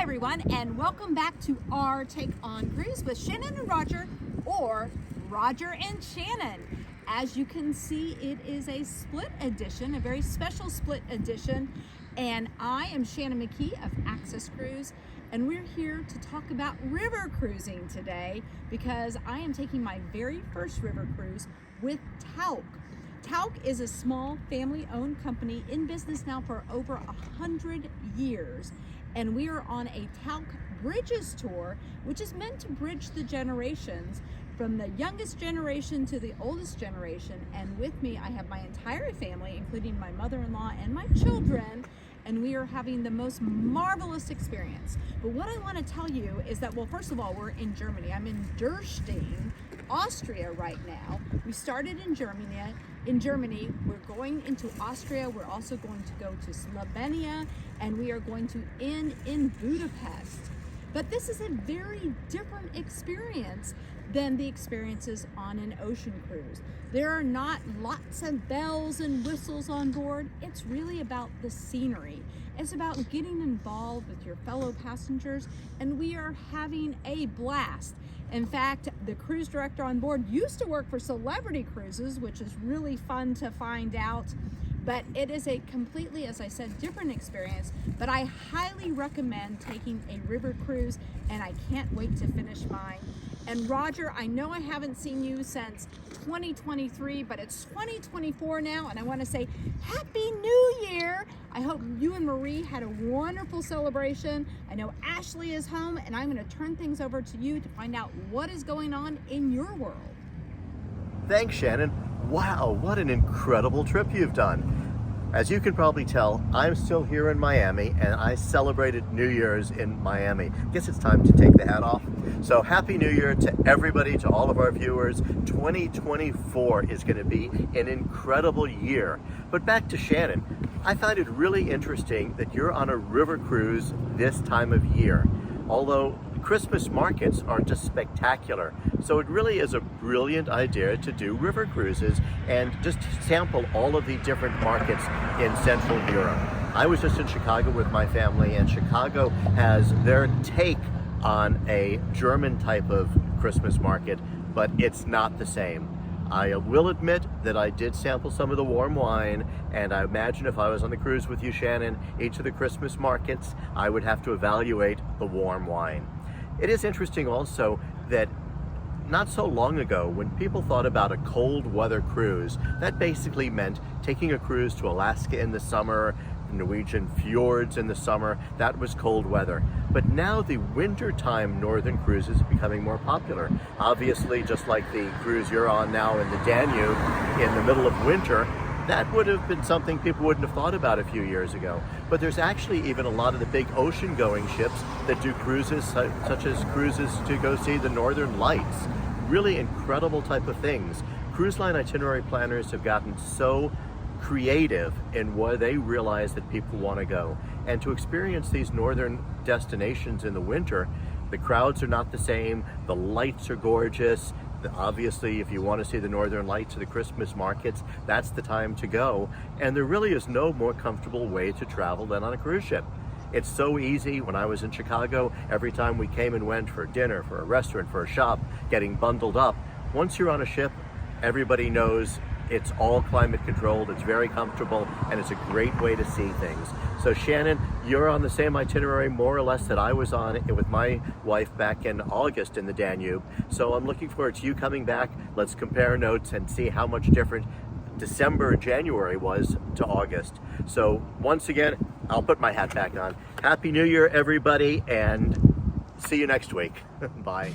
everyone, and welcome back to our take on cruise with Shannon and Roger, or Roger and Shannon. As you can see, it is a split edition, a very special split edition, and I am Shannon McKee of Access Cruise, and we're here to talk about river cruising today because I am taking my very first river cruise with Talc. Talc is a small family-owned company in business now for over 100 years. And we are on a Talc Bridges tour, which is meant to bridge the generations from the youngest generation to the oldest generation. And with me, I have my entire family, including my mother-in-law and my children, and we are having the most marvelous experience. But what I want to tell you is that, well, first of all, we're in Germany. I'm in Derstein, Austria right now. We started in Germany. We're going into Austria. We're also going to go to Slovenia, and we are going to end in Budapest. But this is a very different experience than the experiences on an ocean cruise. There are not lots of bells and whistles on board. It's really about the scenery. It's about getting involved with your fellow passengers, and we are having a blast. In fact, the cruise director on board used to work for Celebrity Cruises, which is really fun to find out. But it is a completely, as I said, different experience. But I highly recommend taking a river cruise, and I can't wait to finish mine. And Roger, I know I haven't seen you since 2023, but it's 2024 now, and I want to say Happy New Year. I hope you and Marie had a wonderful celebration. I know Ashley is home, and I'm going to turn things over to you to find out what is going on in your world. Thanks, Shannon. Wow, what an incredible trip you've done. As you can probably tell, I'm still here in Miami, and I celebrated New Year's in Miami. I guess it's time to take the hat off. So Happy New Year to everybody, to all of our viewers. 2024 is going to be an incredible year. But back to Shannon, I find it really interesting that you're on a river cruise this time of year. Although Christmas markets are just spectacular. So it really is a brilliant idea to do river cruises and just sample all of the different markets in Central Europe. I was just in Chicago with my family, and Chicago has their take on a German type of Christmas market, but it's not the same. I will admit that I did sample some of the warm wine, and I imagine if I was on the cruise with you, Shannon, each of the Christmas markets, I would have to evaluate the warm wine. It is interesting also that not so long ago, when people thought about a cold weather cruise, that basically meant taking a cruise to Alaska in the summer, Norwegian fjords in the summer. That was cold weather. But now the wintertime northern cruise is becoming more popular. Obviously, just like the cruise you're on now in the Danube in the middle of winter, that would have been something people wouldn't have thought about a few years ago. But there's actually even a lot of the big ocean-going ships that do cruises, such as cruises to go see the Northern Lights. Really incredible type of things. Cruise line itinerary planners have gotten so creative in where they realize that people want to go. And to experience these northern destinations in the winter, the crowds are not the same, the lights are gorgeous. Obviously, if you want to see the Northern Lights or the Christmas markets, that's the time to go. And there really is no more comfortable way to travel than on a cruise ship. It's so easy. When I was in Chicago, every time we came and went for dinner, for a restaurant, for a shop, getting bundled up, once you're on a ship, everybody knows it's all climate controlled, it's very comfortable, and it's a great way to see things. So Shannon, you're on the same itinerary more or less that I was on with my wife back in August in the Danube. So I'm looking forward to you coming back. Let's compare notes and see how much different December and January was to August. So once again, I'll put my hat back on. Happy New Year, everybody, and see you next week. Bye.